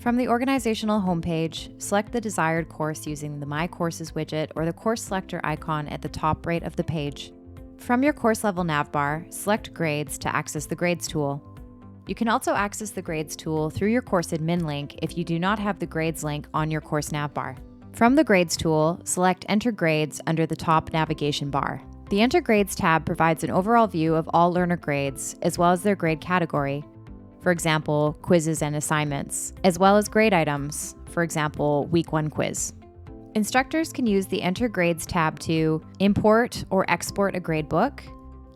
From the organizational homepage, select the desired course using the My Courses widget or the course selector icon at the top right of the page. From your course level navbar, select Grades to access the Grades tool. You can also access the Grades tool through your course admin link if you do not have the Grades link on your course navbar. From the Grades tool, select Enter Grades under the top navigation bar. The Enter Grades tab provides an overall view of all learner grades, as well as their grade category, for example, quizzes and assignments, as well as grade items, for example, Week 1 quiz. Instructors can use the Enter Grades tab to import or export a gradebook,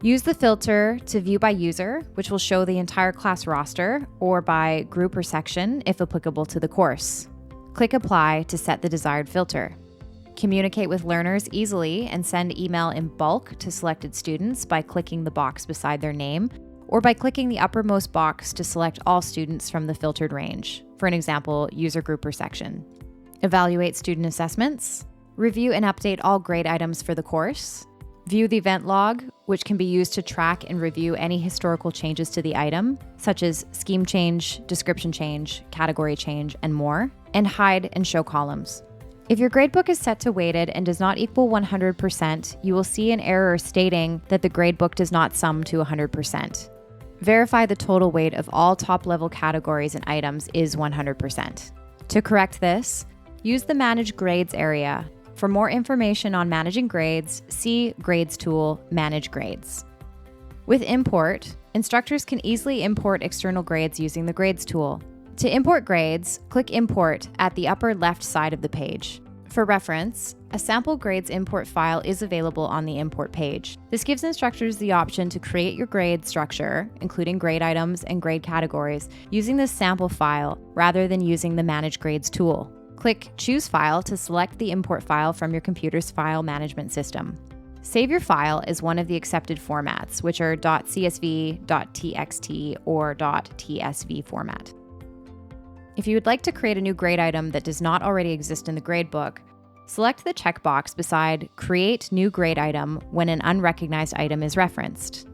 use the filter to view by user, which will show the entire class roster, or by group or section if applicable to the course. Click Apply to set the desired filter. Communicate with learners easily and send email in bulk to selected students by clicking the box beside their name, or by clicking the uppermost box to select all students from the filtered range, for an example, user group or section. Evaluate student assessments, review and update all grade items for the course, view the event log, which can be used to track and review any historical changes to the item, such as scheme change, description change, category change, and more, and hide and show columns. If your gradebook is set to weighted and does not equal 100%, you will see an error stating that the gradebook does not sum to 100%. Verify the total weight of all top-level categories and items is 100%. To correct this, use the Manage Grades area. For more information on managing grades, see Grades tool, Manage Grades. With Import, instructors can easily import external grades using the Grades tool. To import grades, click Import at the upper left side of the page. For reference, a sample grades import file is available on the import page. This gives instructors the option to create your grade structure, including grade items and grade categories, using this sample file rather than using the Manage Grades tool. Click Choose File to select the import file from your computer's file management system. Save your file as one of the accepted formats, which are .csv, .txt, or .tsv format. If you would like to create a new grade item that does not already exist in the gradebook, select the checkbox beside Create New Grade Item when an unrecognized item is referenced.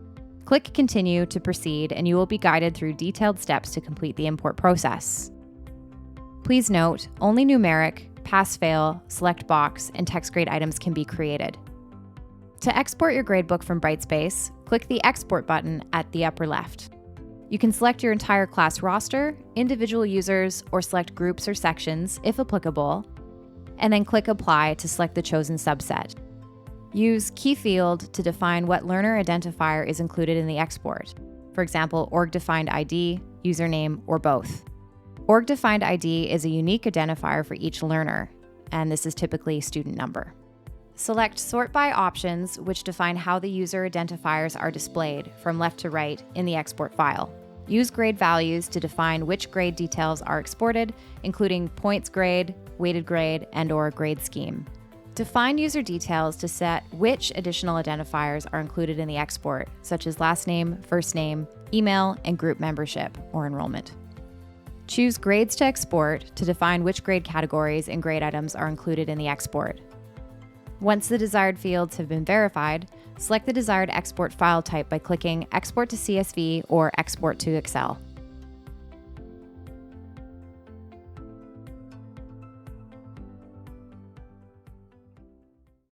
Click Continue to proceed, and you will be guided through detailed steps to complete the import process. Please note, only numeric, pass-fail, select box, and text grade items can be created. To export your gradebook from Brightspace, click the Export button at the upper left. You can select your entire class roster, individual users, or select groups or sections, if applicable, and then click Apply to select the chosen subset. Use Key Field to define what learner identifier is included in the export, for example, org-defined ID, username, or both. Org-defined ID is a unique identifier for each learner, and this is typically student number. Select Sort By options, which define how the user identifiers are displayed from left to right in the export file. Use grade values to define which grade details are exported, including points grade, weighted grade, and/or grade scheme. Define user details to set which additional identifiers are included in the export, such as last name, first name, email, and group membership or enrollment. Choose Grades to export to define which grade categories and grade items are included in the export. Once the desired fields have been verified, select the desired export file type by clicking Export to CSV or Export to Excel.